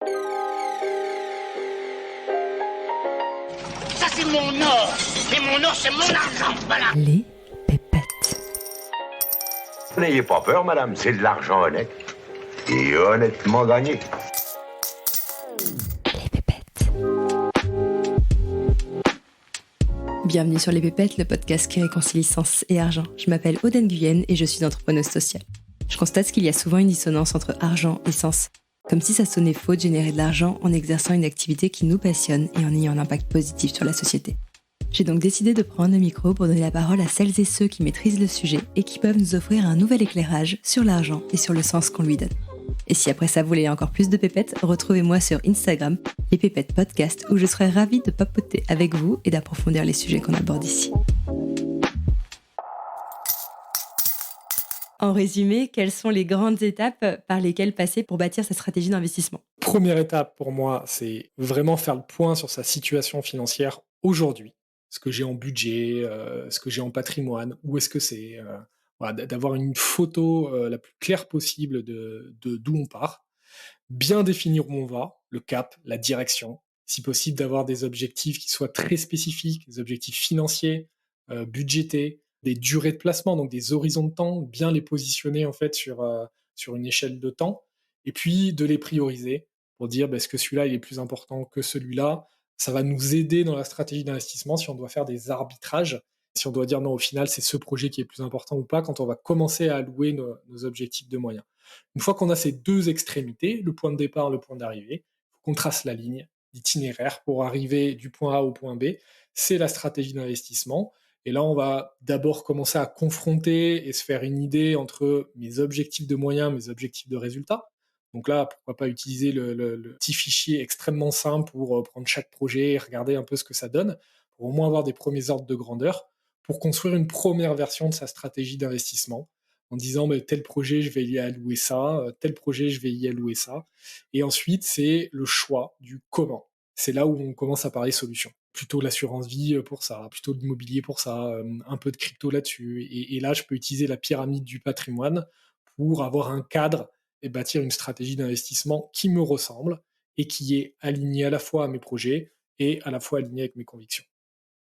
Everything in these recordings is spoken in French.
Ça, c'est mon or. Et mon or, c'est mon argent. Voilà. Les pépettes. N'ayez pas peur, madame, c'est de l'argent honnête. Et honnêtement gagné. Les pépettes. Bienvenue sur Les Pépettes, le podcast qui réconcilie sens et argent. Je m'appelle Aude Nguyen et je suis entrepreneuse sociale. Je constate qu'il y a souvent une dissonance entre argent et sens. Comme si ça sonnait faux de générer de l'argent en exerçant une activité qui nous passionne et en ayant un impact positif sur la société. J'ai donc décidé de prendre le micro pour donner la parole à celles et ceux qui maîtrisent le sujet et qui peuvent nous offrir un nouvel éclairage sur l'argent et sur le sens qu'on lui donne. Et si après ça vous voulez encore plus de pépettes, retrouvez-moi sur Instagram, les pépettes podcast, où je serai ravie de papoter avec vous et d'approfondir les sujets qu'on aborde ici. En résumé, quelles sont les grandes étapes par lesquelles passer pour bâtir sa stratégie d'investissement ? Première étape pour moi, c'est vraiment faire le point sur sa situation financière aujourd'hui. Ce que j'ai en budget, ce que j'ai en patrimoine, où est-ce que c'est, voilà, d'avoir une photo la plus claire possible de d'où on part. Bien définir où on va, le cap, la direction. Si possible, d'avoir des objectifs qui soient très spécifiques, des objectifs financiers, budgétés, des durées de placement, donc des horizons de temps, bien les positionner en fait sur une échelle de temps, et puis de les prioriser pour dire est-ce que celui-là il est plus important que celui-là. Ça va nous aider dans la stratégie d'investissement si on doit faire des arbitrages, si on doit dire non, au final c'est ce projet qui est plus important ou pas, quand on va commencer à allouer nos objectifs de moyens. Une fois qu'on a ces deux extrémités, le point de départ, le point d'arrivée, il faut qu'on trace la ligne d'itinéraire pour arriver du point A au point B. C'est la stratégie d'investissement. Et là, on va d'abord commencer à confronter et se faire une idée entre mes objectifs de moyens, mes objectifs de résultats. Donc là, pourquoi pas utiliser le petit fichier extrêmement simple pour prendre chaque projet et regarder un peu ce que ça donne, pour au moins avoir des premiers ordres de grandeur, pour construire une première version de sa stratégie d'investissement, en disant tel projet, je vais y allouer ça, tel projet, je vais y allouer ça. Et ensuite, c'est le choix du comment. C'est là où on commence à parler solutions. Plutôt l'assurance vie pour ça, plutôt l'immobilier pour ça, un peu de crypto là-dessus. Et là, je peux utiliser la pyramide du patrimoine pour avoir un cadre et bâtir une stratégie d'investissement qui me ressemble et qui est alignée à la fois à mes projets et à la fois alignée avec mes convictions.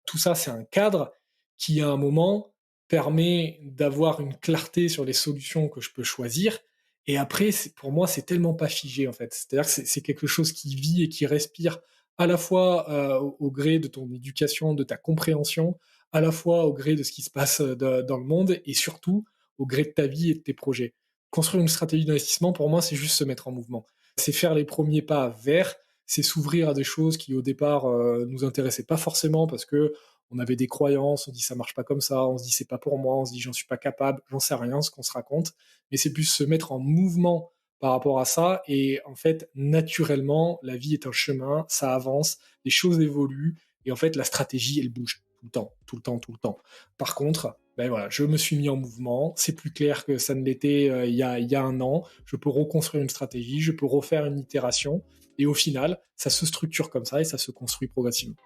Tout ça, c'est un cadre qui, à un moment, permet d'avoir une clarté sur les solutions que je peux choisir. Et après, pour moi, c'est tellement pas figé, en fait. C'est-à-dire que c'est quelque chose qui vit et qui respire à la fois au gré de ton éducation, de ta compréhension, à la fois au gré de ce qui se passe dans le monde, et surtout au gré de ta vie et de tes projets. Construire une stratégie d'investissement, pour moi, c'est juste se mettre en mouvement. C'est faire les premiers pas vers, c'est s'ouvrir à des choses qui, au départ, nous intéressaient pas forcément parce que on avait des croyances, on dit ça marche pas comme ça, on se dit c'est pas pour moi, on se dit j'en suis pas capable, j'en sais rien, ce qu'on se raconte. Mais c'est plus se mettre en mouvement par rapport à ça. Et en fait, naturellement, la vie est un chemin, ça avance, les choses évoluent. Et en fait, la stratégie, elle bouge tout le temps, tout le temps, tout le temps. Par contre, voilà, je me suis mis en mouvement. C'est plus clair que ça ne l'était il y a un an. Je peux reconstruire une stratégie, je peux refaire une itération. Et au final, ça se structure comme ça et ça se construit progressivement.